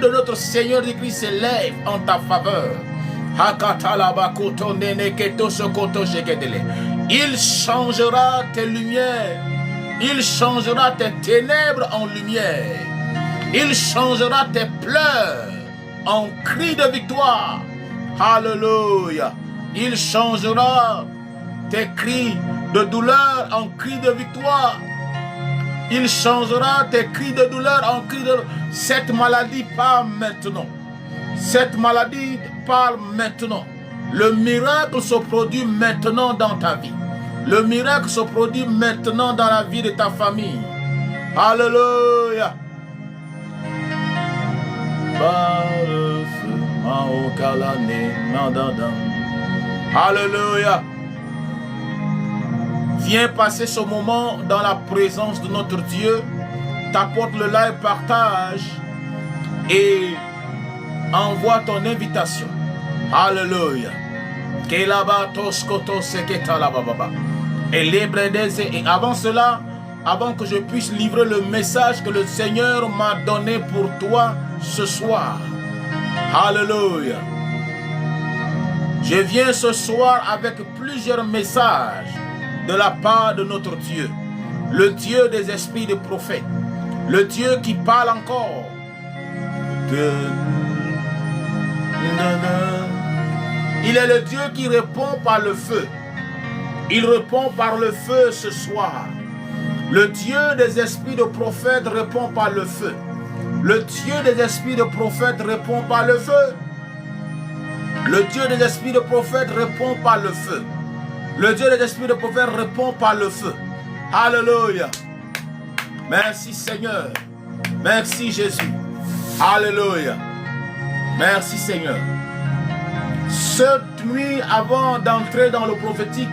de notre Seigneur Jésus-Christ s'élève en ta faveur. Il changera tes lumières. Il changera tes ténèbres en lumière. Il changera tes pleurs en cris de victoire. Alléluia. Il changera tes cris de douleur en cris de victoire. Il changera tes cris de douleur en cris de... Cette maladie part maintenant. Cette maladie part maintenant. Le miracle se produit maintenant dans ta vie. Le miracle se produit maintenant dans la vie de ta famille. Alléluia. Alléluia. Viens passer ce moment dans la présence de notre Dieu. T'apporte le live, partage et envoie ton invitation. Alléluia. Et avant cela, avant que je puisse livrer le message que le Seigneur m'a donné pour toi ce soir. Alléluia. Je viens ce soir avec plusieurs messages de la part de notre Dieu. Le Dieu des esprits de prophètes. Le Dieu qui parle encore. Il est le Dieu qui répond par le feu. Il répond par le feu ce soir. Le Dieu des esprits de prophètes répond par le feu. Le Dieu des esprits de prophètes répond par le feu. Le Dieu des esprits de prophètes répond par le feu. Le Dieu des esprits de prophètes répond par le feu. Alléluia. Merci Seigneur. Merci Jésus. Alléluia. Merci Seigneur. Cette nuit, avant d'entrer dans le prophétique,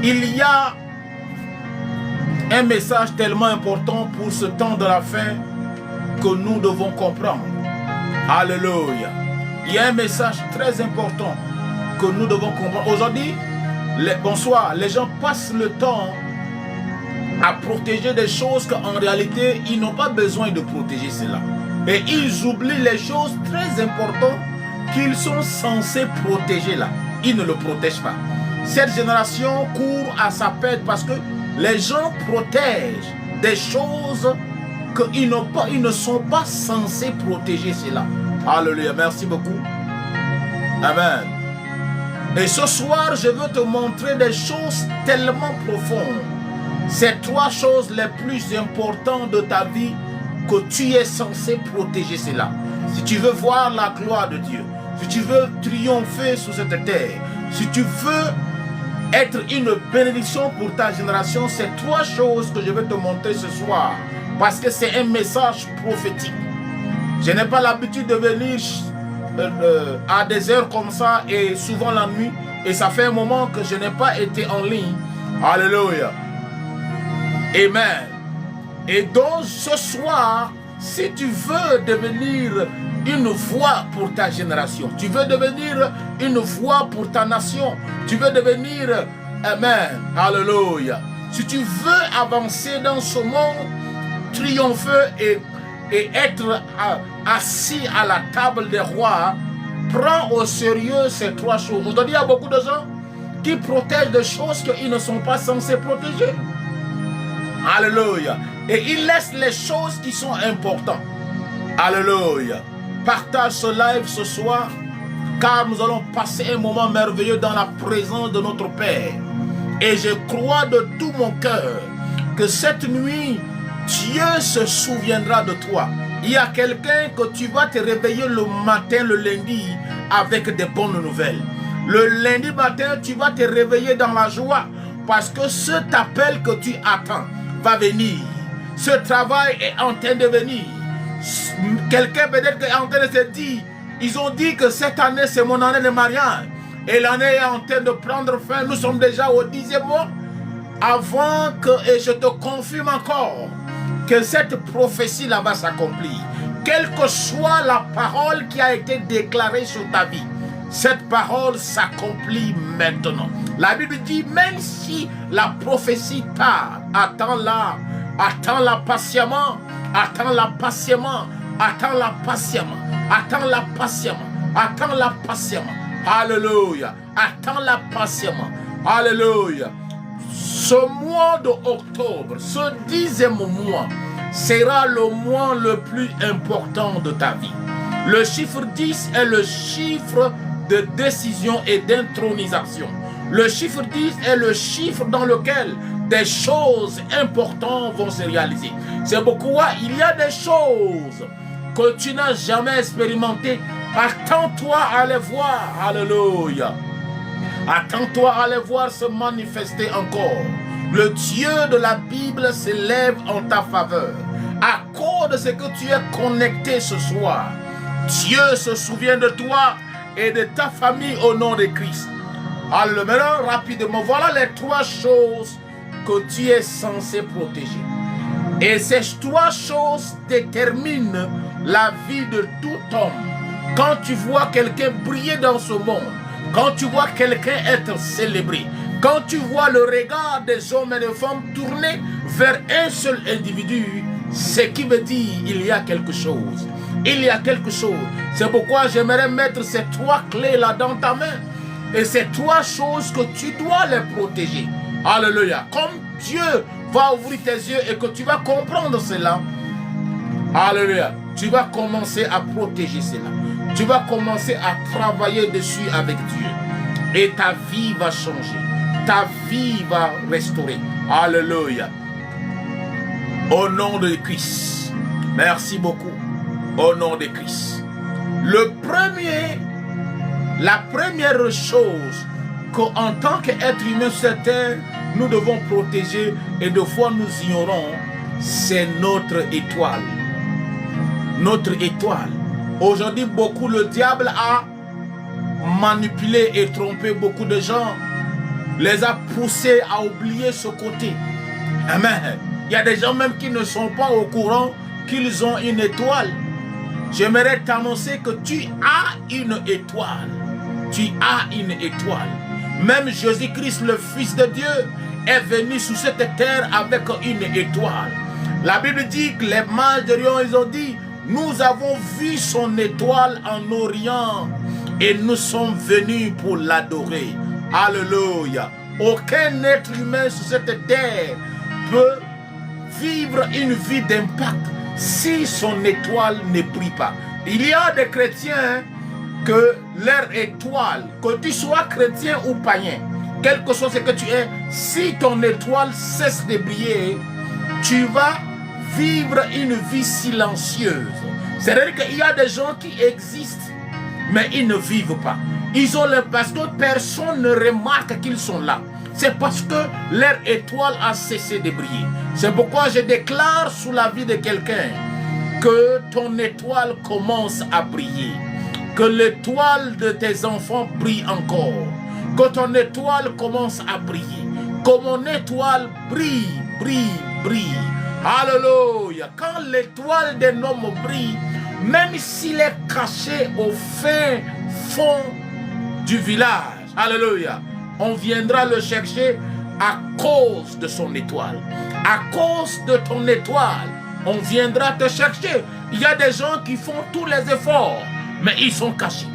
il y a un message tellement important pour ce temps de la fin que nous devons comprendre. Alléluia. Il y a un message très important que nous devons comprendre. Aujourd'hui, bonsoir, les gens passent le temps à protéger des choses qu'en réalité, ils n'ont pas besoin de protéger cela. Et ils oublient les choses très importantes qu'ils sont censés protéger là. Ils ne le protègent pas. Cette génération court à sa perte parce que les gens protègent des choses qu'ils ne sont pas censés protéger cela. Alléluia, merci beaucoup. Amen. Et ce soir, je veux te montrer des choses tellement profondes. Ces trois choses les plus importantes de ta vie que tu es censé protéger cela. Si tu veux voir la gloire de Dieu, si tu veux triompher sur cette terre, si tu veux être une bénédiction pour ta génération, c'est trois choses que je vais te montrer ce soir. Parce que c'est un message prophétique. Je n'ai pas l'habitude de venir à des heures comme ça et souvent la nuit. Et ça fait un moment que je n'ai pas été en ligne. Alléluia. Amen. Et donc ce soir, si tu veux devenir une voix pour ta génération, tu veux devenir une voix pour ta nation, tu veux devenir, amen, alléluia. Si tu veux avancer dans ce monde, triompher et être assis à la table des rois, prends au sérieux ces trois choses. Aujourd'hui, il y a beaucoup de gens qui protègent des choses qu'ils ne sont pas censés protéger. Alléluia. Et ils laissent les choses qui sont importantes. Alléluia. Partage ce live ce soir, car nous allons passer un moment merveilleux dans la présence de notre Père. Et je crois de tout mon cœur que cette nuit, Dieu se souviendra de toi. Il y a quelqu'un que tu vas te réveiller le matin, le lundi, avec des bonnes nouvelles. Le lundi matin, tu vas te réveiller dans la joie, parce que cet appel que tu attends va venir. Ce travail est en train de venir. Quelqu'un peut-être est en train de se dire, ils ont dit que cette année c'est mon année de mariage. Et l'année est en train de prendre fin. Nous sommes déjà au 10e mois. Avant que, et je te confirme encore, que cette prophétie-là va s'accomplir. Quelle que soit la parole qui a été déclarée sur ta vie, cette parole s'accomplit maintenant. La Bible dit, même si la prophétie tarde, attends-la patiemment, attends-la patiemment, Attends-la patiemment. Attends-la patiemment. Attends-la patiemment. Alléluia. Attends-la patiemment. Alléluia. Ce mois d'octobre, ce 10e mois, sera le mois le plus important de ta vie. Le chiffre 10 est le chiffre de décision et d'intronisation. Le chiffre 10 est le chiffre dans lequel des choses importantes vont se réaliser. C'est pourquoi il y a des choses que tu n'as jamais expérimentées. Attends-toi à les voir. Alléluia. Attends-toi à les voir se manifester encore. Le Dieu de la Bible s'élève en ta faveur. À cause de ce que tu es connecté ce soir, Dieu se souvient de toi et de ta famille au nom de Christ. Alors maintenant, rapidement, voilà les 3 choses que tu es censé protéger. Et ces 3 choses déterminent la vie de tout homme. Quand tu vois quelqu'un briller dans ce monde, quand tu vois quelqu'un être célébré, quand tu vois le regard des hommes et des femmes tourner vers un seul individu, ce qui veut dire il y a quelque chose. Il y a quelque chose. C'est pourquoi j'aimerais mettre ces 3 clés-là dans ta main. Et ces 3 choses que tu dois les protéger. Alléluia. Comme Dieu va ouvrir tes yeux et que tu vas comprendre cela, alléluia, tu vas commencer à protéger cela. Tu vas commencer à travailler dessus avec Dieu. Et ta vie va changer. Ta vie va restaurer. Alléluia. Au nom de Christ. Merci beaucoup. Au nom de Christ. La première chose qu'en tant qu'être humain sur cette terre, nous devons protéger et de fois nous ignorons, c'est notre étoile. Notre étoile. Aujourd'hui, le diable a manipulé et trompé beaucoup de gens, les a poussés à oublier ce côté. Amen. Il y a des gens même qui ne sont pas au courant qu'ils ont une étoile. J'aimerais t'annoncer que tu as une étoile. Tu as une étoile. Même Jésus-Christ, le Fils de Dieu, est venu sur cette terre avec une étoile. La Bible dit que les mages d'Orient, ils ont dit, nous avons vu son étoile en Orient et nous sommes venus pour l'adorer. Alléluia. Aucun être humain sur cette terre peut vivre une vie d'impact si son étoile ne brille pas. Il y a des chrétiens que leur étoile, que tu sois chrétien ou païen, quel que soit ce que tu es, si ton étoile cesse de briller, tu vas vivre une vie silencieuse. C'est-à-dire qu'il y a des gens qui existent, mais ils ne vivent pas. Ils ont l'impression que personne ne remarque qu'ils sont là. C'est parce que leur étoile a cessé de briller. C'est pourquoi je déclare sous la vie de quelqu'un que ton étoile commence à briller. Que l'étoile de tes enfants brille encore. Que ton étoile commence à briller. Que mon étoile brille, brille, brille. Alléluia. Quand l'étoile d'un homme brille, même s'il est caché au fin fond du village, alléluia, on viendra le chercher à cause de son étoile. À cause de ton étoile, on viendra te chercher. Il y a des gens qui font tous les efforts, mais ils sont cachés.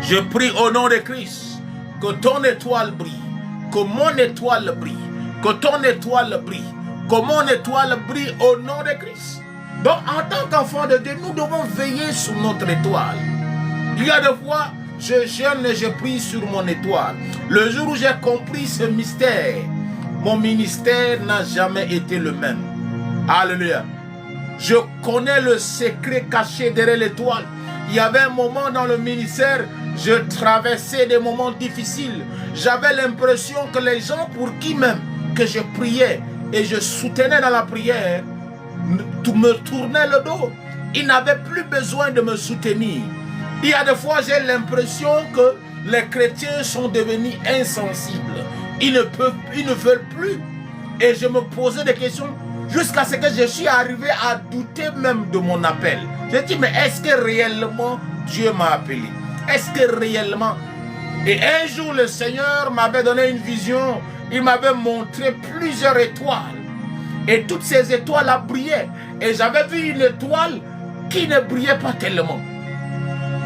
Je prie au nom de Christ que ton étoile brille, que mon étoile brille, que ton étoile brille, que mon étoile brille au nom de Christ. Donc en tant qu'enfant de Dieu, nous devons veiller sur notre étoile. Il y a des fois, je jeûne et je prie sur mon étoile. Le jour où j'ai compris ce mystère, mon ministère n'a jamais été le même. Alléluia. Je connais le secret caché derrière l'étoile. Il y avait un moment dans le ministère, je traversais des moments difficiles. J'avais l'impression que les gens pour qui même que je priais et je soutenais dans la prière me tournaient le dos. Ils n'avaient plus besoin de me soutenir. Il y a des fois, j'ai l'impression que les chrétiens sont devenus insensibles. Ils ne veulent plus. Et je me posais des questions jusqu'à ce que je suis arrivé à douter même de mon appel. J'ai dit, mais est-ce que réellement Dieu m'a appelé? Est-ce que réellement? Et un jour, le Seigneur m'avait donné une vision. Il m'avait montré plusieurs étoiles. Et toutes ces étoiles brillaient. Et j'avais vu une étoile qui ne brillaient pas tellement.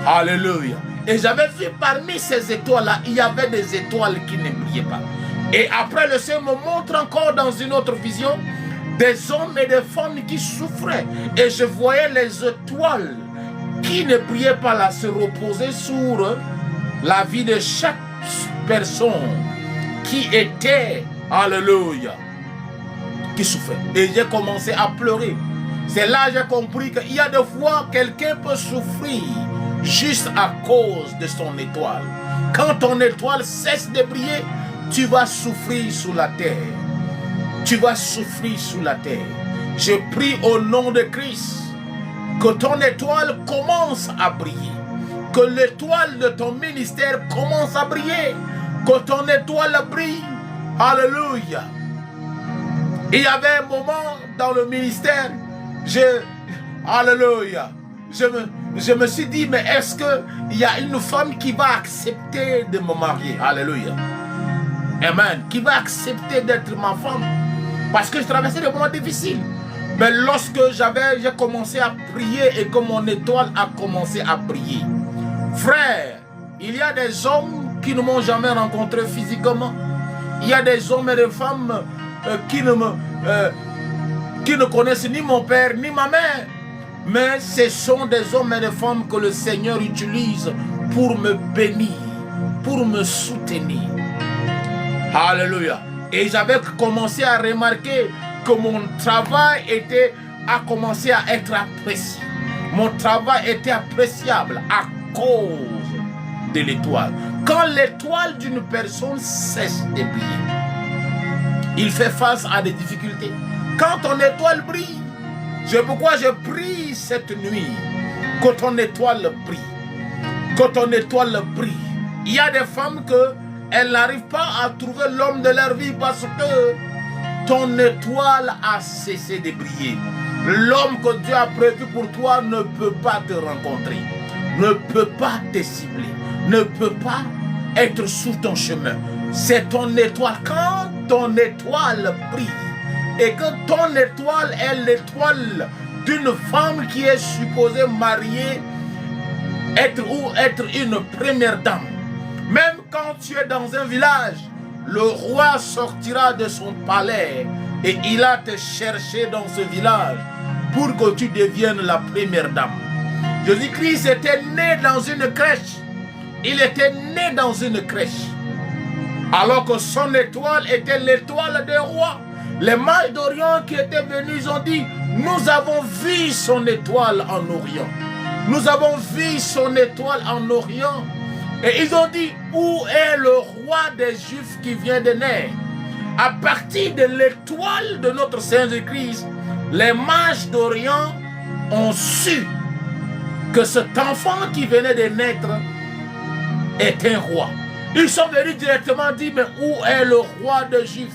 Alléluia. Et j'avais vu parmi ces étoiles-là, il y avait des étoiles qui ne brillaient pas. Et après, le Seigneur me montre encore dans une autre vision des hommes et des femmes qui souffraient. Et je voyais les étoiles qui ne brillaient pas là se reposer sur la vie de chaque personne qui était, alléluia, qui souffrait. Et j'ai commencé à pleurer. C'est là que j'ai compris qu'il y a des fois quelqu'un peut souffrir juste à cause de son étoile. Quand ton étoile cesse de briller, tu vas souffrir sous la terre. Tu vas souffrir sous la terre. Je prie au nom de Christ que ton étoile commence à briller. Que l'étoile de ton ministère commence à briller. Que ton étoile brille. Alléluia. Il y avait un moment dans le ministère, alléluia, je me suis dit, mais est-ce qu'il y a une femme qui va accepter de me marier? Alléluia. Amen. Qui va accepter d'être ma femme? Parce que je traversais des moments difficiles. Mais lorsque j'ai commencé à prier et que mon étoile a commencé à briller. Frère, il y a des hommes qui ne m'ont jamais rencontré physiquement. Il y a des hommes et des femmes qui ne connaissent ni mon père ni ma mère. Mais ce sont des hommes et des femmes que le Seigneur utilise pour me bénir, pour me soutenir. Alléluia. Et j'avais commencé à remarquer que mon travail a commencé à être apprécié. Mon travail était appréciable à cause de l'étoile. Quand l'étoile d'une personne cesse de briller, il fait face à des difficultés. Quand ton étoile brille, c'est pourquoi je prie cette nuit que ton étoile brille. Que ton étoile brille. Il y a des femmes qu'elles n'arrivent pas à trouver l'homme de leur vie parce que ton étoile a cessé de briller. L'homme que Dieu a prévu pour toi ne peut pas te rencontrer, ne peut pas te cibler, ne peut pas être sur ton chemin. C'est ton étoile. Quand ton étoile brille et que ton étoile est l'étoile d'une femme qui est supposée mariée, être une première dame. Même quand tu es dans un village, le roi sortira de son palais et il a te cherché dans ce village pour que tu deviennes la première dame. Jésus-Christ était né dans une crèche. Il était né dans une crèche. Alors que son étoile était l'étoile des rois. Les mages d'Orient qui étaient venus, ils ont dit, nous avons vu son étoile en Orient. Nous avons vu son étoile en Orient. Et ils ont dit, où est le roi des Juifs qui vient de naître? À partir de l'étoile de notre Seigneur Jésus-Christ, les mages d'Orient ont su que cet enfant qui venait de naître est un roi. Ils sont venus directement dire, mais où est le roi des Juifs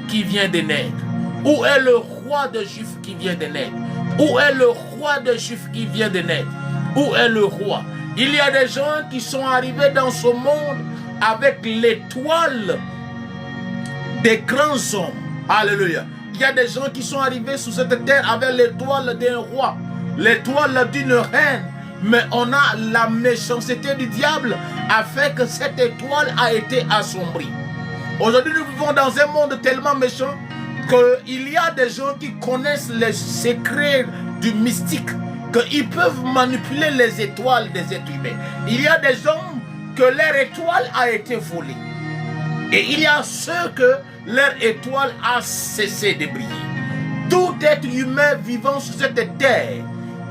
qui vient de naître? Où est le roi des Juifs qui vient de naître? Où est le roi des Juifs qui vient de naître? Où est le roi? Il y a des gens qui sont arrivés dans ce monde avec l'étoile des grands hommes. Alléluia. Il y a des gens qui sont arrivés sur cette terre avec l'étoile d'un roi, l'étoile d'une reine. Mais on a la méchanceté du diable a fait que cette étoile a été assombrie. Aujourd'hui, nous vivons dans un monde tellement méchant qu'il y a des gens qui connaissent les secrets du mystique, qu'ils peuvent manipuler les étoiles des êtres humains. Il y a des hommes que leur étoile a été volée. Et il y a ceux que leur étoile a cessé de briller. Tout être humain vivant sur cette terre,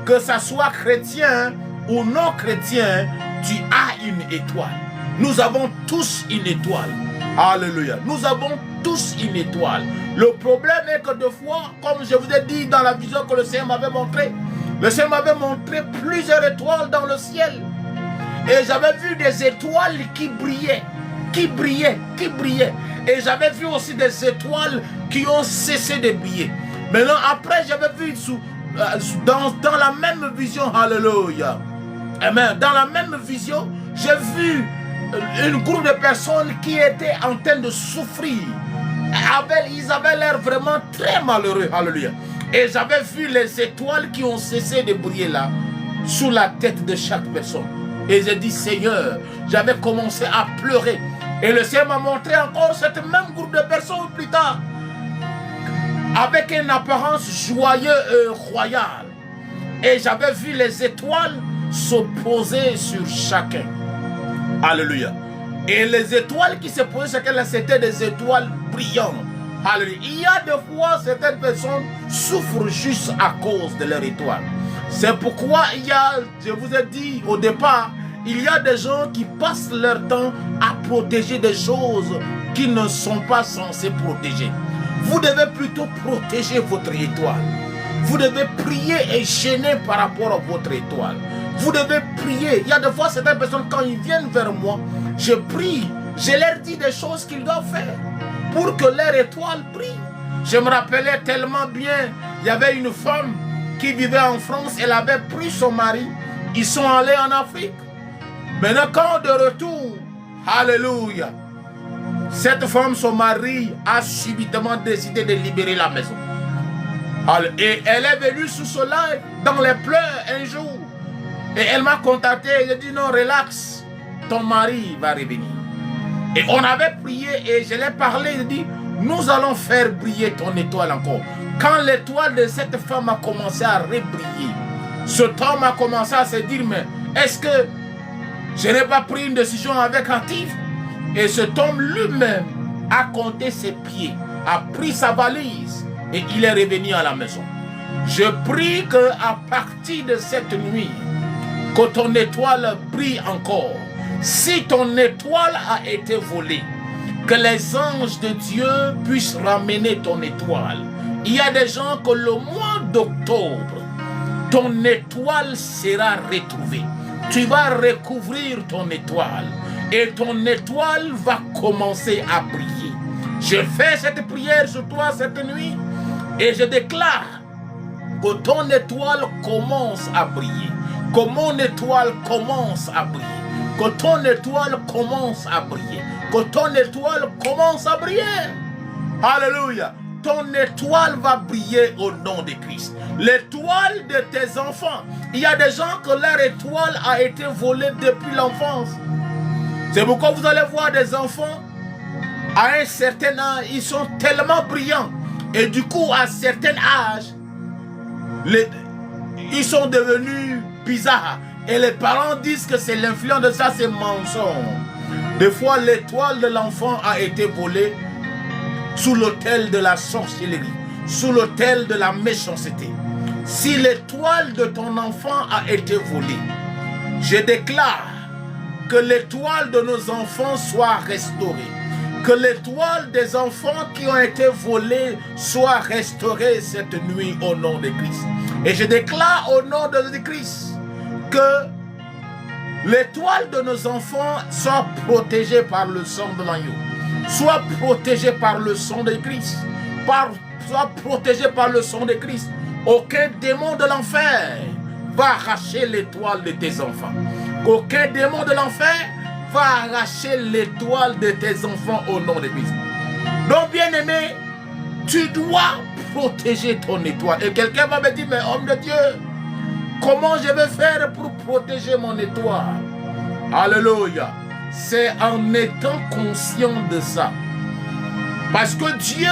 que ce soit chrétien ou non chrétien, tu as une étoile. Nous avons tous une étoile. Alléluia. Nous avons tous une étoile. Le problème est que deux fois, comme je vous ai dit dans la vision que le Seigneur m'avait montrée, le Seigneur m'avait montré plusieurs étoiles dans le ciel. Et j'avais vu des étoiles qui brillaient, qui brillaient, qui brillaient. Et j'avais vu aussi des étoiles qui ont cessé de briller. Maintenant, après, j'avais vu dans la même vision, alléluia. Amen. Dans la même vision, j'ai vu un groupe de personnes qui étaient en train de souffrir. Ils avaient l'air vraiment très malheureux. Alléluia. Et j'avais vu les étoiles qui ont cessé de briller là, sous la tête de chaque personne. Et j'ai dit, Seigneur, j'avais commencé à pleurer. Et le Seigneur m'a montré encore ce même groupe de personnes plus tard, avec une apparence joyeuse et royale. Et j'avais vu les étoiles s'opposer sur chacun. Alléluia. Et les étoiles qui se posaient sur chacun, c'était des étoiles brillantes. Alléluia. Il y a des fois, certaines personnes souffrent juste à cause de leur étoile. C'est pourquoi je vous ai dit au départ, il y a des gens qui passent leur temps à protéger des choses qu'ils ne sont pas censés protéger. Vous devez plutôt protéger votre étoile. Vous devez prier et gêner par rapport à votre étoile. Vous devez prier. Il y a des fois, certaines personnes, quand ils viennent vers moi, je prie, je leur dis des choses qu'ils doivent faire pour que leur étoile brille. Je me rappelais tellement bien, il y avait une femme qui vivait en France, elle avait pris son mari, ils sont allés en Afrique. Maintenant, quand de retour, alléluia, cette femme, son mari, a subitement décidé de libérer la maison. Et elle est venue sous cela dans les pleurs un jour. Et elle m'a contacté, elle a dit non, relax, ton mari va revenir. Et on avait prié et je l'ai parlé, il dit, nous allons faire briller ton étoile encore. Quand l'étoile de cette femme a commencé à rebriller, cet homme a commencé à se dire, mais est-ce que je n'ai pas pris une décision avec hâtive? Et cet homme lui-même a compté ses pieds, a pris sa valise et il est revenu à la maison. Je prie qu'à partir de cette nuit, que ton étoile brille encore. Si ton étoile a été volée, que les anges de Dieu puissent ramener ton étoile. Il y a des gens que le mois d'octobre, ton étoile sera retrouvée. Tu vas recouvrir ton étoile et ton étoile va commencer à briller. Je fais cette prière sur toi cette nuit et je déclare que ton étoile commence à briller. Que mon étoile commence à briller. Que ton étoile commence à briller. Que ton étoile commence à briller. Alléluia. Ton étoile va briller au nom de Christ. L'étoile de tes enfants. Il y a des gens que leur étoile a été volée depuis l'enfance. C'est pourquoi vous allez voir des enfants à un certain âge, ils sont tellement brillants. Et du coup, à un certain âge, ils sont devenus bizarres. Et les parents disent que c'est l'influence de ça, c'est mensonge. Des fois, l'étoile de l'enfant a été volée sous l'autel de la sorcellerie, sous l'autel de la méchanceté. Si l'étoile de ton enfant a été volée, je déclare que l'étoile de nos enfants soit restaurée. Que l'étoile des enfants qui ont été volés soit restaurée cette nuit au nom de Christ. Et je déclare au nom de Jésus-Christ que l'étoile de nos enfants soit protégée par le sang de l'agneau, soit protégée par le sang de Christ, soit protégée par le sang de Christ. Aucun démon de l'enfer va arracher l'étoile de tes enfants. Aucun démon de l'enfer va arracher l'étoile de tes enfants au nom de Christ. Donc, bien-aimé, tu dois protéger ton étoile. Et quelqu'un va me dire, mais homme de Dieu, comment je vais faire pour protéger mon étoile? Alléluia. C'est en étant conscient de ça. Parce que Dieu,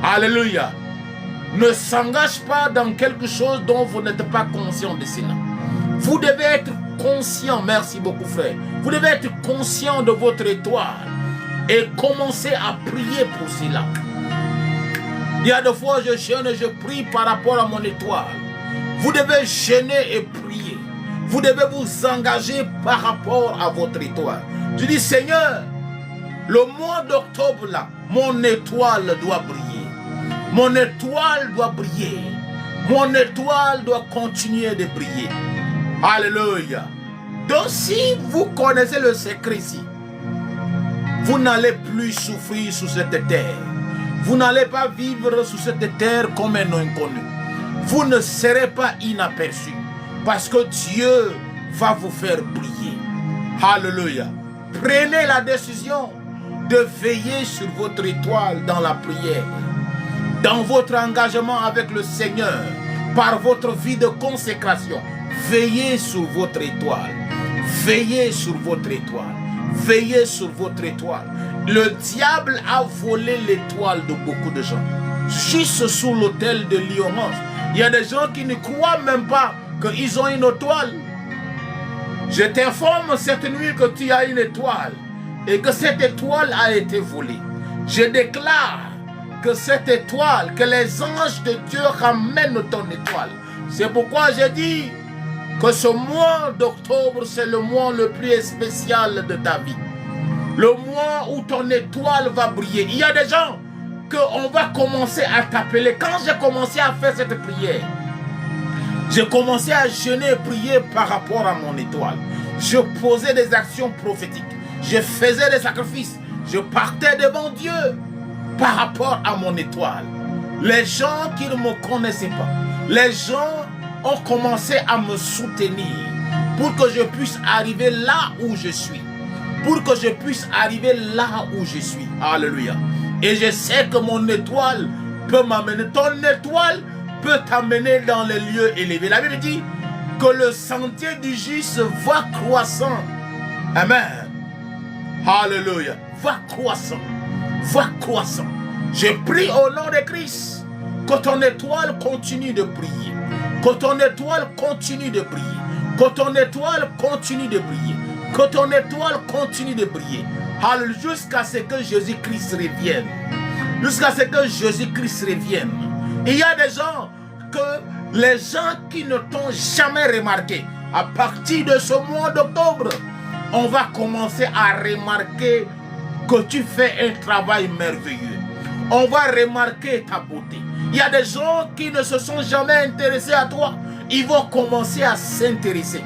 alléluia, ne s'engage pas dans quelque chose dont vous n'êtes pas conscient de cela. Vous devez être conscient, merci beaucoup frère, vous devez être conscient de votre étoile et commencer à prier pour cela. Il y a des fois je jeûne et je prie par rapport à mon étoile. Vous devez jeûner et prier. Vous devez vous engager par rapport à votre étoile. Je dis Seigneur, le mois d'octobre là, mon étoile doit briller. Mon étoile doit briller. Mon étoile doit continuer de briller. Alléluia. Donc si vous connaissez le secret ici, vous n'allez plus souffrir sur cette terre. Vous n'allez pas vivre sur cette terre comme un inconnu. Vous ne serez pas inaperçu. Parce que Dieu va vous faire briller. Alléluia. Prenez la décision de veiller sur votre étoile dans la prière. dans votre engagement avec le Seigneur, par votre vie de consécration, veillez sur votre étoile. Veillez sur votre étoile. Veillez sur votre étoile. Le diable a volé l'étoile de beaucoup de gens. Juste sous l'autel de l'ignorance. Il y a des gens qui ne croient même pas qu'ils ont une étoile. Je t'informe cette nuit que tu as une étoile et que cette étoile a été volée. Je déclare que cette étoile, que les anges de Dieu ramènent ton étoile. C'est pourquoi j'ai dit que ce mois d'octobre, c'est le mois le plus spécial de ta vie. Le mois où ton étoile va briller. Il y a des gens qu'on va commencer à t'appeler. Quand j'ai commencé à faire cette prière, j'ai commencé à jeûner et prier par rapport à mon étoile. Je posais des actions prophétiques. Je faisais des sacrifices. Je partais devant Dieu par rapport à mon étoile. Les gens qui ne me connaissaient pas, les gens ont commencé à me soutenir pour que je puisse arriver là où je suis. Pour que je puisse arriver là où je suis. Alléluia. Et je sais que mon étoile peut m'amener. Ton étoile peut t'amener dans les lieux élevés. La Bible dit que le sentier du juste va croissant. Amen. Alléluia. Va croissant. Va croissant. Je prie au nom de Christ que ton étoile continue de briller. Que ton étoile continue de briller. Que ton étoile continue de briller. Que ton étoile continue de briller. Jusqu'à ce que Jésus-Christ revienne. Jusqu'à ce que Jésus-Christ revienne. Il y a des gens que les gens qui ne t'ont jamais remarqué, à partir de ce mois d'octobre, on va commencer à remarquer que tu fais un travail merveilleux. On va remarquer ta beauté. Il y a des gens qui ne se sont jamais intéressés à toi. Ils vont commencer à s'intéresser.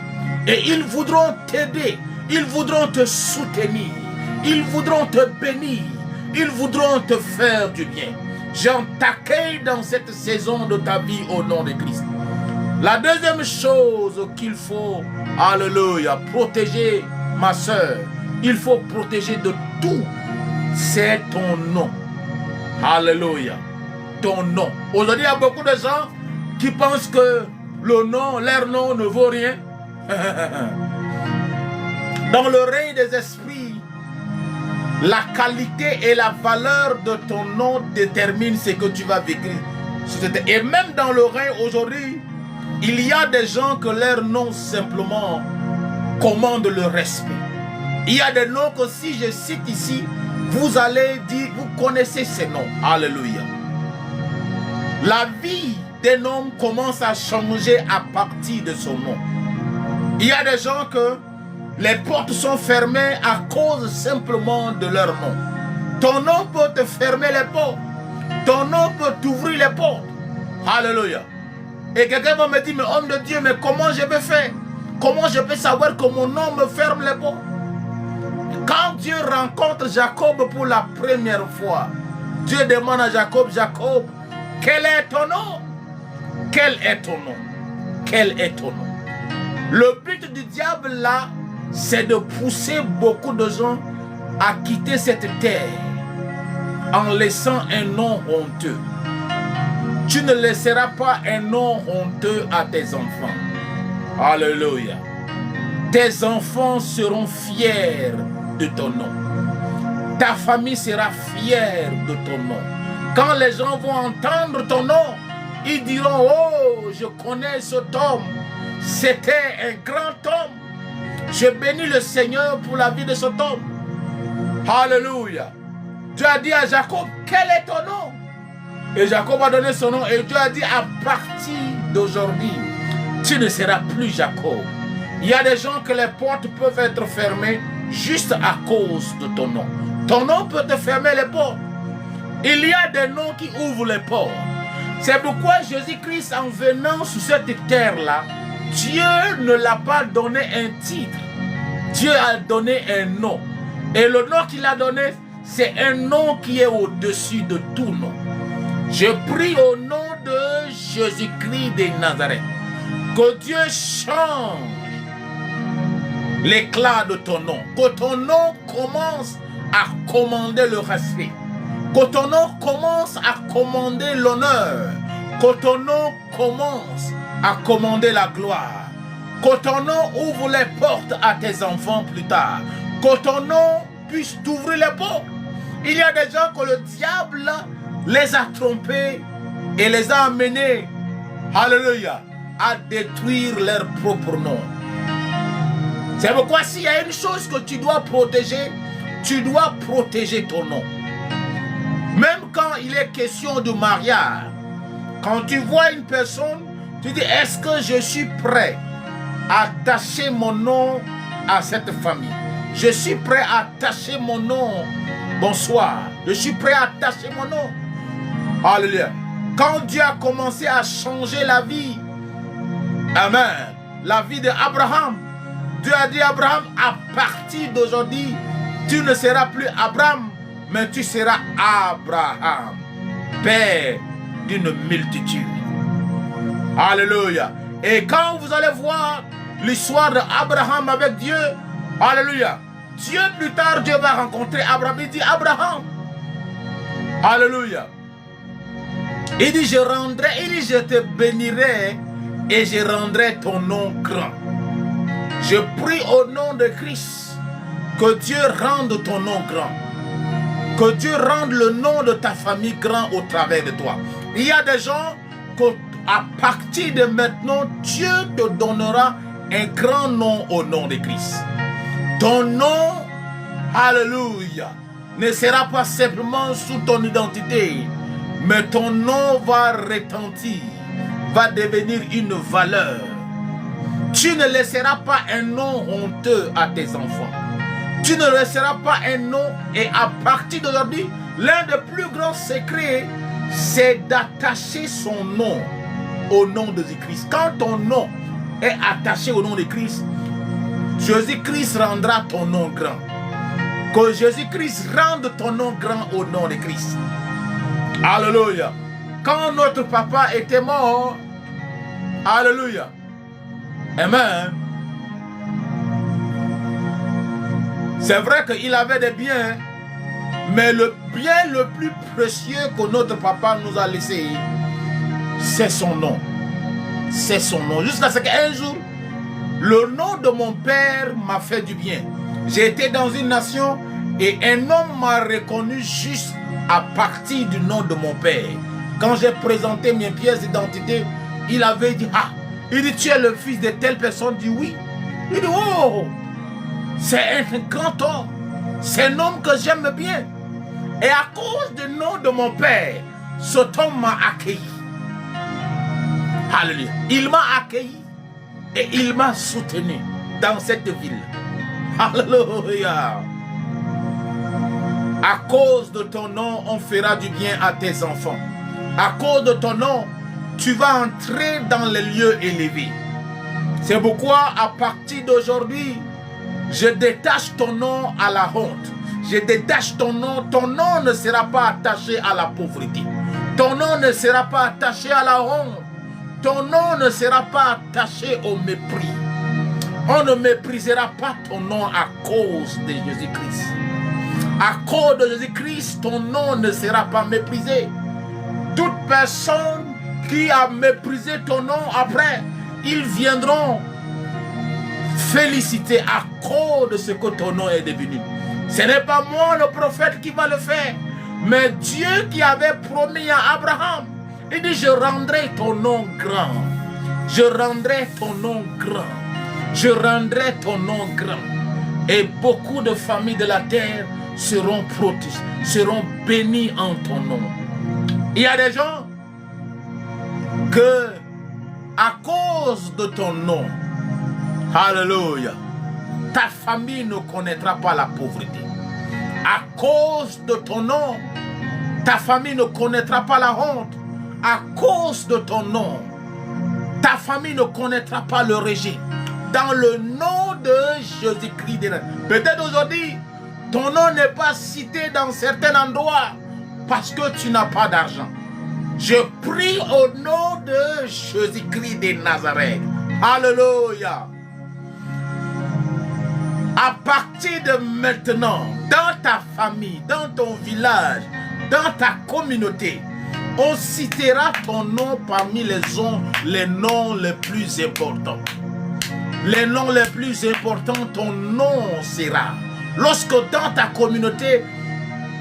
Et ils voudront t'aider. Ils voudront te soutenir. Ils voudront te bénir. Ils voudront te faire du bien. J'en t'accueille dans cette saison de ta vie au nom de Christ. La deuxième chose qu'il faut, alléluia, protéger ma soeur, il faut protéger de tout, c'est ton nom. Alléluia, ton nom. Aujourd'hui, il y a beaucoup de gens qui pensent que le nom, leur nom ne vaut rien. Dans le règne des esprits, la qualité et la valeur de ton nom déterminent ce que tu vas vivre. Et même dans le règne aujourd'hui, il y a des gens que leur nom simplement commande le respect. Il y a des noms que si je cite ici, vous allez dire, vous connaissez ces noms. Alléluia. La vie d'un homme commence à changer à partir de son nom. Il y a des gens que les portes sont fermées à cause simplement de leur nom. Ton nom peut te fermer les portes. Ton nom peut t'ouvrir les portes. Alléluia. Et quelqu'un va me dire, mais homme de Dieu, mais comment je vais faire? Comment je peux savoir que mon nom me ferme les portes? Quand Dieu rencontre Jacob pour la première fois, Dieu demande à Jacob, Jacob, quel est ton nom? Quel est ton nom? Quel est ton nom? Le but du diable là, c'est de pousser beaucoup de gens à quitter cette terre en laissant un nom honteux. Tu ne laisseras pas un nom honteux à tes enfants. Alléluia. Tes enfants seront fiers de ton nom. Ta famille sera fière de ton nom. Quand les gens vont entendre ton nom, ils diront, oh, je connais cet homme. C'était un grand homme. Je bénis le Seigneur pour la vie de cet homme. Alléluia. Dieu a dit à Jacob, quel est ton nom? Et Jacob a donné son nom. Et Dieu a dit, à partir d'aujourd'hui, tu ne seras plus Jacob. Il y a des gens que les portes peuvent être fermées juste à cause de ton nom. Ton nom peut te fermer les portes. Il y a des noms qui ouvrent les portes. C'est pourquoi Jésus-Christ, en venant sur cette terre-là, Dieu ne l'a pas donné un titre. Dieu a donné un nom. Et le nom qu'il a donné, c'est un nom qui est au-dessus de tout nom. Je prie au nom de Jésus-Christ de Nazareth, que Dieu change l'éclat de ton nom. Que ton nom commence à commander le respect. Que ton nom commence à commander l'honneur. Que ton nom commence à commander la gloire. Que ton nom ouvre les portes à tes enfants plus tard. Que ton nom puisse t'ouvrir les portes. Il y a des gens que le diable les a trompés et les a amenés, alléluia, à détruire leur propre nom. C'est pourquoi s'il y a une chose que tu dois protéger ton nom. Même quand il est question de mariage, quand tu vois une personne, tu dis, est-ce que je suis prêt à attacher mon nom à cette famille? Je suis prêt à attacher mon nom. Bonsoir. Je suis prêt à attacher mon nom. Alléluia. Quand Dieu a commencé à changer la vie, amen, la vie d'Abraham, Dieu a dit à Abraham, à partir d'aujourd'hui, tu ne seras plus Abraham, mais tu seras Abraham, père d'une multitude. Alléluia. Et quand vous allez voir l'histoire d'Abraham avec Dieu, alléluia, Dieu plus tard, Dieu va rencontrer Abraham. Il dit, Abraham, alléluia. Il dit, je te bénirai et je rendrai ton nom grand. Je prie au nom de Christ que Dieu rende ton nom grand. Que Dieu rende le nom de ta famille grand au travers de toi. Il y a des gens qu'à partir de maintenant, Dieu te donnera un grand nom au nom de Christ. Ton nom, alléluia, ne sera pas simplement sous ton identité, mais ton nom va retentir, va devenir une valeur. Tu ne laisseras pas un nom honteux à tes enfants. Tu ne laisseras pas un nom, et à partir d'aujourd'hui, l'un des plus grands secrets, c'est d'attacher son nom au nom de Jésus-Christ. Quand ton nom est attaché au nom de Christ, Jésus-Christ rendra ton nom grand. Que Jésus-Christ rende ton nom grand au nom de Christ. Alléluia. Quand notre papa était mort, alléluia, amen, c'est vrai qu'il avait des biens, mais le bien le plus précieux que notre papa nous a laissé, c'est son nom. C'est son nom. Jusqu'à ce qu'un jour, le nom de mon père m'a fait du bien. J'ai été dans une nation et un homme m'a reconnu juste à partir du nom de mon père. Quand j'ai présenté mes pièces d'identité, il avait dit, ah, il dit, tu es le fils de telle personne. Il dit, oui. Il dit, oh, c'est un grand homme. C'est un homme que j'aime bien. Et à cause du nom de mon père, cet homme m'a accueilli. Alléluia. Il m'a accueilli et il m'a soutenu dans cette ville. Alléluia. À cause de ton nom, on fera du bien à tes enfants. À cause de ton nom, tu vas entrer dans les lieux élevés. C'est pourquoi, à partir d'aujourd'hui, je détache ton nom à la honte. Je détache ton nom. Ton nom ne sera pas attaché à la pauvreté. Ton nom ne sera pas attaché à la honte. Ton nom ne sera pas attaché au mépris. On ne méprisera pas ton nom à cause de Jésus-Christ. À cause de Jésus-Christ, ton nom ne sera pas méprisé. Toute personne qui a méprisé ton nom après, ils viendront féliciter à cause de ce que ton nom est devenu. Ce n'est pas moi le prophète qui va le faire, mais Dieu qui avait promis à Abraham. Il dit, je rendrai ton nom grand. Je rendrai ton nom grand. Je rendrai ton nom grand. Et beaucoup de familles de la terre seront protégées, seront bénies en ton nom. Il y a des gens que, à cause de ton nom, alléluia, ta famille ne connaîtra pas la pauvreté. À cause de ton nom, ta famille ne connaîtra pas la honte. À cause de ton nom, ta famille ne connaîtra pas le rejet. Dans le nom de Jésus-Christ de Nazareth. Peut-être aujourd'hui, ton nom n'est pas cité dans certains endroits parce que tu n'as pas d'argent. Je prie au nom de Jésus-Christ de Nazareth. Alléluia. À partir de maintenant, dans ta famille, dans ton village, dans ta communauté, on citera ton nom parmi les noms les plus importants. Les noms les plus importants, ton nom sera. Lorsque dans ta communauté,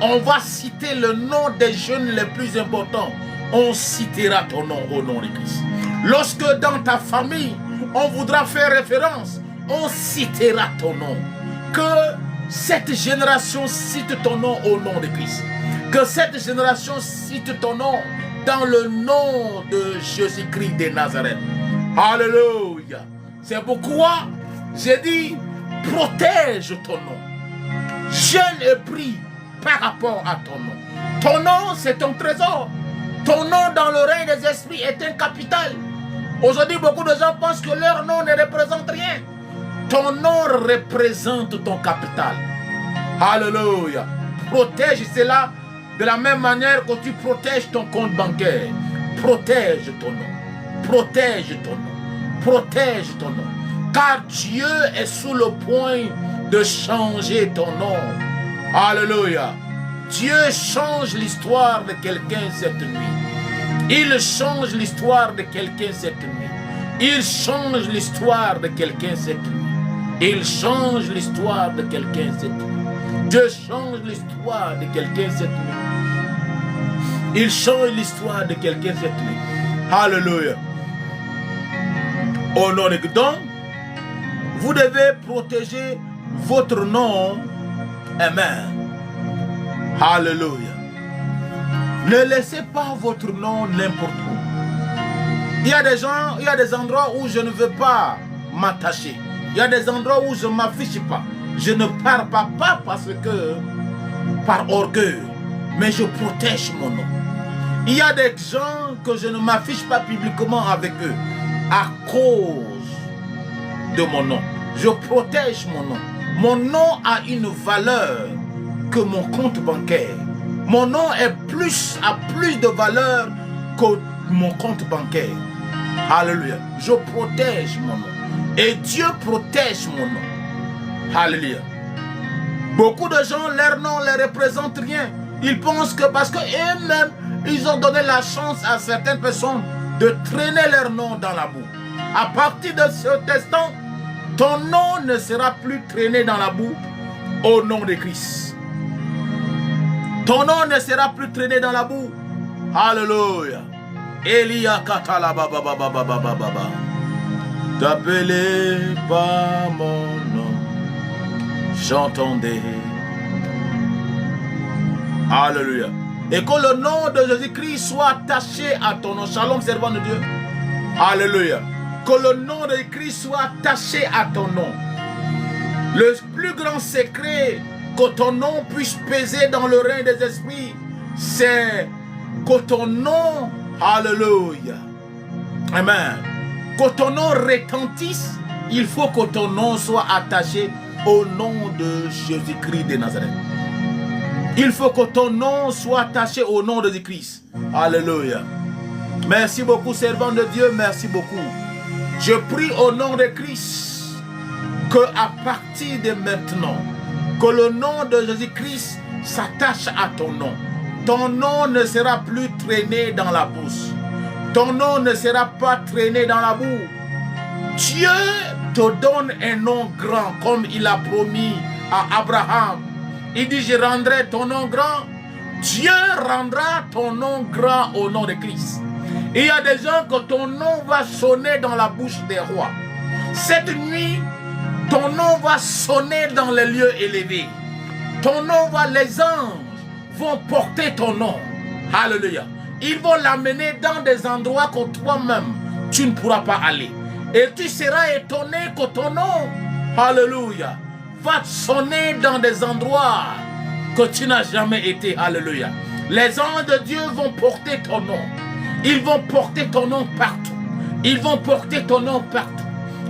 on va citer le nom des jeunes les plus importants, on citera ton nom au nom de Christ. Lorsque dans ta famille, on voudra faire référence, on citera ton nom. Que cette génération cite ton nom au nom de Christ. Que cette génération cite ton nom dans le nom de Jésus-Christ de Nazareth. Alléluia. C'est pourquoi j'ai dit, protège ton nom. Jeûne et prie par rapport à ton nom. Ton nom, c'est ton trésor. Ton nom dans le règne des esprits est un capital. Aujourd'hui, beaucoup de gens pensent que leur nom ne représente rien. Ton nom représente ton capital. Alléluia. Protège cela de la même manière que tu protèges ton compte bancaire. Protège ton nom. Protège ton nom. Protège ton nom. Car Dieu est sous le point de changer ton nom. Alléluia. Dieu change l'histoire de quelqu'un cette nuit. Il change l'histoire de quelqu'un cette nuit. Il change l'histoire de quelqu'un cette nuit. Il change l'histoire de quelqu'un cette nuit. Dieu change l'histoire de quelqu'un cette nuit. Il change l'histoire de quelqu'un cette nuit. Alléluia. Au nom de Dieu, vous devez protéger votre nom. Amen. Alléluia. Ne laissez pas votre nom n'importe où. Il y a des gens, il y a des endroits où je ne veux pas m'attacher. Il y a des endroits où je ne m'affiche pas. Je ne parle pas parce que, par orgueil, mais je protège mon nom. Il y a des gens que je ne m'affiche pas publiquement avec eux à cause de mon nom. Je protège mon nom. Mon nom a une valeur que mon compte bancaire. Mon nom a plus de valeur que mon compte bancaire. Alléluia. Je protège mon nom. Et Dieu protège mon nom. Alléluia. Beaucoup de gens, leur nom ne les représente rien. Ils pensent que parce qu'eux-mêmes, ils ont donné la chance à certaines personnes de traîner leur nom dans la boue. À partir de ce instant, ton nom ne sera plus traîné dans la boue au nom de Christ. Ton nom ne sera plus traîné dans la boue. Alléluia. Elia Katala Baba Baba Baba Baba. T'appelez par mon nom, j'entendais. Alléluia. Et que le nom de Jésus-Christ soit attaché à ton nom. Shalom, servant de Dieu. Alléluia. Que le nom de Christ soit attaché à ton nom. Le plus grand secret que ton nom puisse peser dans le règne des esprits, c'est que ton nom, alléluia, amen, que ton nom retentisse. Il faut que ton nom soit attaché au nom de Jésus-Christ de Nazareth. Il faut que ton nom soit attaché au nom de Jésus-Christ. Alléluia. Merci beaucoup, servant de Dieu. Merci beaucoup. Je prie au nom de Christ que à partir de maintenant, que le nom de Jésus-Christ s'attache à ton nom. Ton nom ne sera plus traîné dans la bourse. Ton nom ne sera pas traîné dans la boue. Dieu te donne un nom grand comme il a promis à Abraham. Il dit, je rendrai ton nom grand. Dieu rendra ton nom grand au nom de Christ. Il y a des gens que ton nom va sonner dans la bouche des rois. Cette nuit, ton nom va sonner dans les lieux élevés. Ton nom va, les anges vont porter ton nom. Alléluia. Ils vont l'amener dans des endroits que toi-même, tu ne pourras pas aller. Et tu seras étonné que ton nom, alléluia, va sonner dans des endroits que tu n'as jamais été. Alléluia. Les anges de Dieu vont porter ton nom. Ils vont porter ton nom partout. Ils vont porter ton nom partout.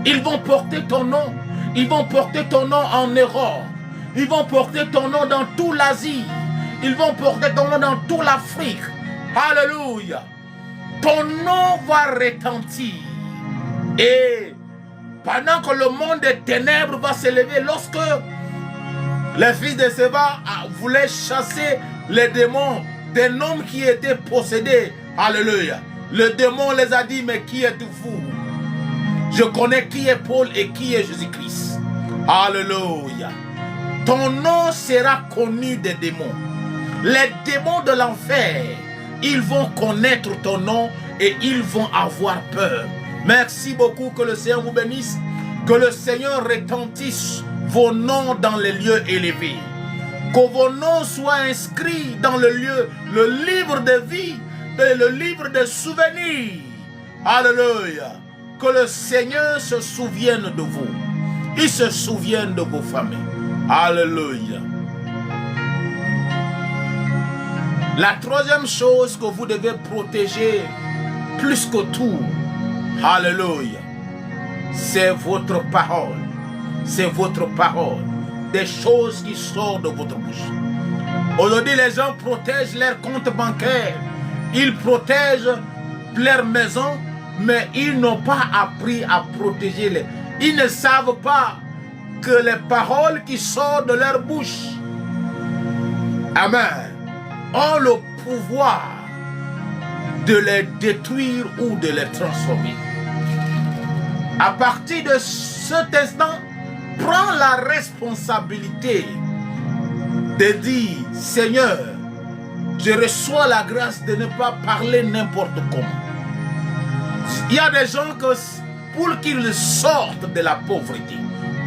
Ils vont porter ton nom. Ils vont porter ton nom en Europe. Ils vont porter ton nom dans toute l'Asie. Ils vont porter ton nom dans toute l'Afrique. Alléluia. Ton nom va retentir. Et pendant que le monde des ténèbres va s'élever, lorsque les fils de Séba voulaient chasser les démons des hommes qui étaient possédés. Alléluia. Le démon les a dit, mais qui êtes-vous? Je connais qui est Paul et qui est Jésus-Christ. Alléluia. Ton nom sera connu des démons. Les démons de l'enfer, ils vont connaître ton nom et ils vont avoir peur. Merci beaucoup, que le Seigneur vous bénisse. Que le Seigneur retentisse vos noms dans les lieux élevés. Que vos noms soient inscrits dans le livre de vie et le livre de souvenirs. Alléluia. Que le Seigneur se souvienne de vous. Il se souvienne de vos familles. Alléluia. La troisième chose que vous devez protéger plus que tout, alléluia, c'est votre parole. C'est votre parole. Des choses qui sortent de votre bouche. Aujourd'hui, les gens protègent leurs comptes bancaires. Ils protègent leur maison, mais ils n'ont pas appris à protéger les... Ils ne savent pas que les paroles qui sortent de leur bouche, amen, ont le pouvoir de les détruire ou de les transformer. À partir de cet instant, prends la responsabilité de dire, Seigneur, je reçois la grâce de ne pas parler n'importe comment. Il y a des gens que pour qu'ils sortent de la pauvreté,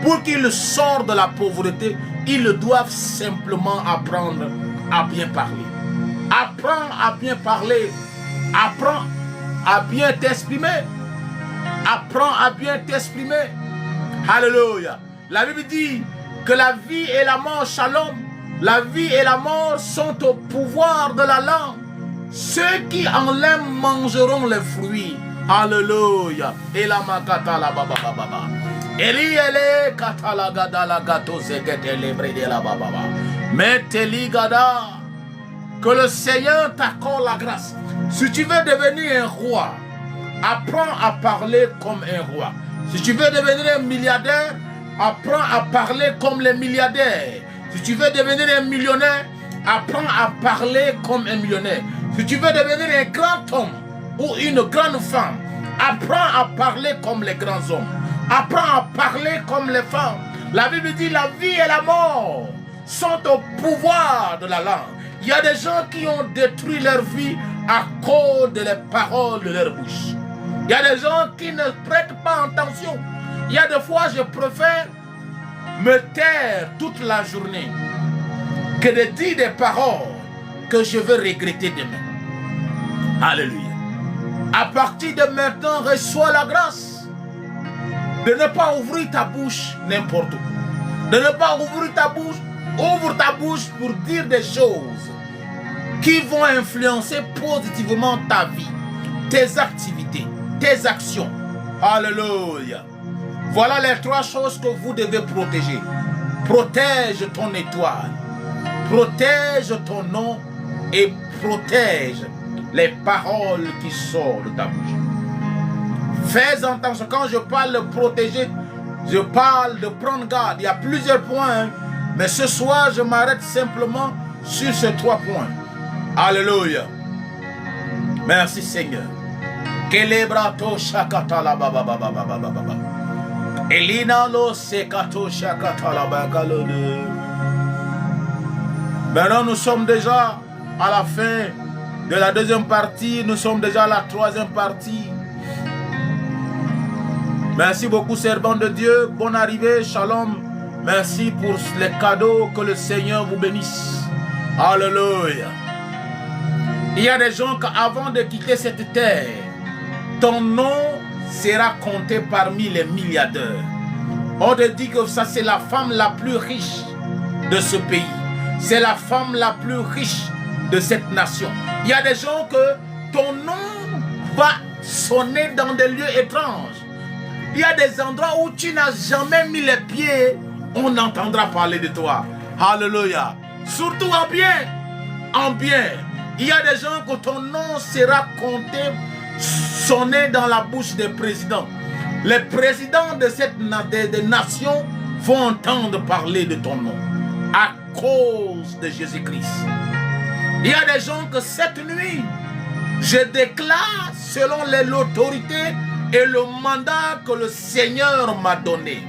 pour qu'ils sortent de la pauvreté, ils doivent simplement apprendre à bien parler. Apprends à bien parler. Apprends à bien t'exprimer. Apprends à bien t'exprimer. Alléluia. La Bible dit que la vie et la mort, shalom, la vie et la mort sont au pouvoir de la langue. Ceux qui en l'aiment mangeront les fruits. Alléluia. Et la makata la baba baba. Eli ele katala gada la gato zegete lebre de la baba. Meteli gada. Que le Seigneur t'accorde la grâce. Si tu veux devenir un roi, apprends à parler comme un roi. Si tu veux devenir un milliardaire, apprends à parler comme les milliardaires. Si tu veux devenir un millionnaire, apprends à parler comme un millionnaire. Si tu veux devenir un grand homme ou une grande femme, apprends à parler comme les grands hommes. Apprends à parler comme les femmes. La Bible dit la vie et la mort sont au pouvoir de la langue. Il y a des gens qui ont détruit leur vie à cause des paroles de leur bouche. Il y a des gens qui ne prêtent pas attention. Il y a des fois, je préfère me taire toute la journée que de dire des paroles que je veux regretter demain. Alléluia. À partir de maintenant, reçois la grâce de ne pas ouvrir ta bouche n'importe où. De ne pas ouvrir ta bouche. Ouvre ta bouche pour dire des choses qui vont influencer positivement ta vie, tes activités, tes actions. Alléluia. Voilà les trois choses que vous devez protéger. Protège ton étoile. Protège ton nom et protège les paroles qui sortent de ta bouche. Fais attention. Quand je parle de protéger, je parle de prendre garde. Il y a plusieurs points, mais ce soir, je m'arrête simplement sur ces trois points. Alléluia. Merci Seigneur. Kelebrato shakata la baba baba baba baba. Elina lo sekato shakata la bagalo. Maintenant nous sommes déjà à la fin de la deuxième partie. Nous sommes déjà à la troisième partie. Merci beaucoup servants de Dieu. Bonne arrivée. Shalom. Merci pour les cadeaux. Que le Seigneur vous bénisse. Alléluia. Il y a des gens qui, avant de quitter cette terre, ton nom sera compté parmi les milliardaires. On te dit que ça, c'est la femme la plus riche de ce pays. C'est la femme la plus riche de cette nation. Il y a des gens que ton nom va sonner dans des lieux étranges. Il y a des endroits où tu n'as jamais mis les pieds. On entendra parler de toi. Alléluia. Surtout en bien. En bien. Il y a des gens que ton nom sera compté, sonné dans la bouche des présidents. Les présidents de cette nation vont entendre parler de ton nom à cause de Jésus-Christ. Il y a des gens que cette nuit, je déclare selon l'autorité et le mandat que le Seigneur m'a donné,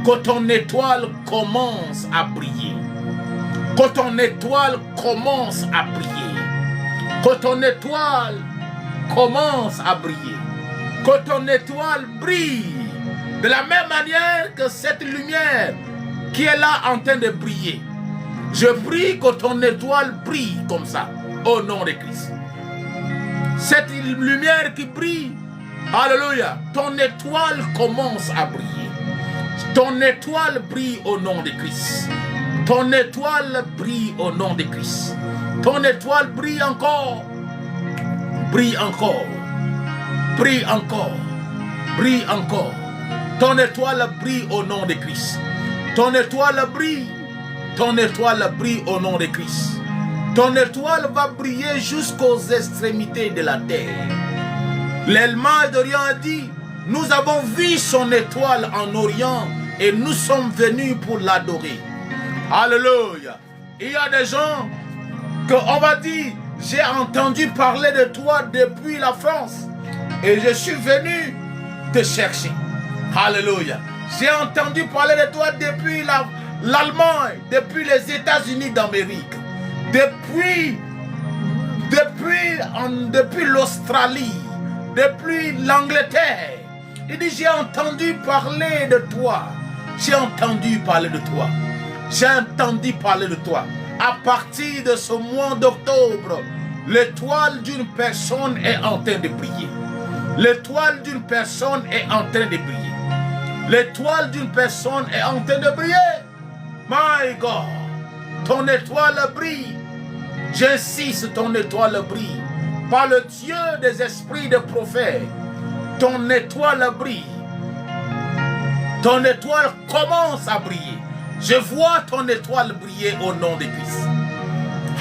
que ton étoile commence à briller. Que ton étoile commence à briller. Que ton étoile commence à briller. Que ton étoile brille. De la même manière que cette lumière qui est là en train de briller. Je prie que ton étoile brille comme ça, au nom de Christ. Cette lumière qui brille, alléluia, ton étoile commence à briller. Ton étoile brille au nom de Christ. Ton étoile brille au nom de Christ. Ton étoile brille encore. Brille encore. Brille encore. Brille encore. Ton étoile brille au nom de Christ. Ton étoile brille. Ton étoile brille au nom de Christ. Ton étoile va briller jusqu'aux extrémités de la terre. L'Elma d'Orient a dit, nous avons vu son étoile en Orient et nous sommes venus pour l'adorer. Alléluia. Il y a des gens qu'on va dire, j'ai entendu parler de toi depuis la France et je suis venu te chercher. Alléluia. J'ai entendu parler de toi depuis l'Allemagne, depuis les États-Unis d'Amérique, depuis l'Australie, depuis l'Angleterre. Il dit, j'ai entendu parler de toi. J'ai entendu parler de toi. J'ai entendu parler de toi. À partir de ce mois d'octobre, l'étoile d'une personne est en train de briller. L'étoile d'une personne est en train de briller. L'étoile d'une personne est en train de briller. My God, ton étoile brille. J'insiste, ton étoile brille. Par le Dieu des esprits de prophètes, ton étoile brille. Ton étoile commence à briller. Je vois ton étoile briller au nom de Christ.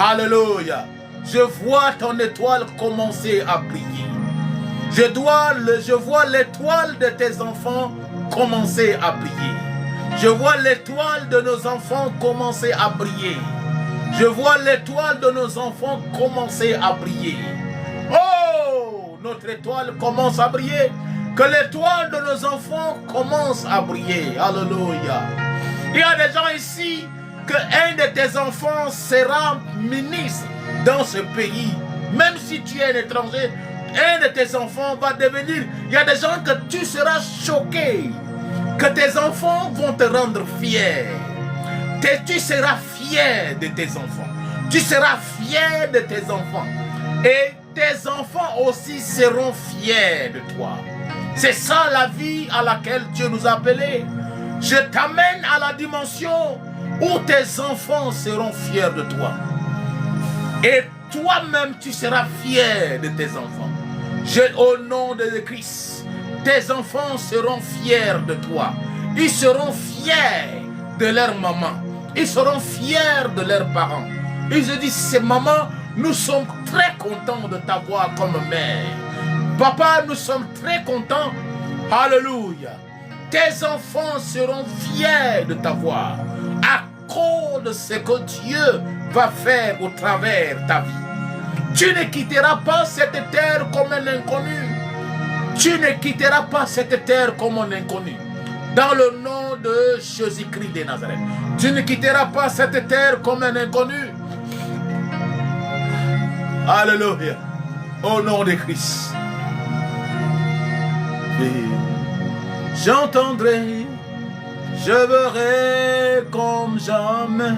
Alléluia. Je vois ton étoile commencer à briller. Je vois l'étoile de tes enfants commencer à briller. Je vois l'étoile de nos enfants commencer à briller. Je vois l'étoile de nos enfants commencer à briller. Oh, notre étoile commence à briller. Que l'étoile de nos enfants commence à briller. Alléluia. Il y a des gens ici que un de tes enfants sera ministre dans ce pays. Même si tu es un étranger, un de tes enfants va devenir. Il y a des gens que tu seras choqué. Que tes enfants vont te rendre fier. Tu seras fier de tes enfants. Tu seras fier de tes enfants. Et tes enfants aussi seront fiers de toi. C'est ça la vie à laquelle Dieu nous a appelés. Je t'amène à la dimension où tes enfants seront fiers de toi. Et toi-même, tu seras fier de tes enfants. Au nom de Christ, tes enfants seront fiers de toi. Ils seront fiers de leur maman. Ils seront fiers de leurs parents. Ils se disent, c'est maman, nous sommes très contents de t'avoir comme mère. Papa, nous sommes très contents. Alléluia. Tes enfants seront fiers de t'avoir à cause de ce que Dieu va faire au travers de ta vie. Tu ne quitteras pas cette terre comme un inconnu. Tu ne quitteras pas cette terre comme un inconnu. Dans le nom de Jésus-Christ de Nazareth. Tu ne quitteras pas cette terre comme un inconnu. Alléluia. Au nom de Christ. J'entendrai, je verrai comme jamais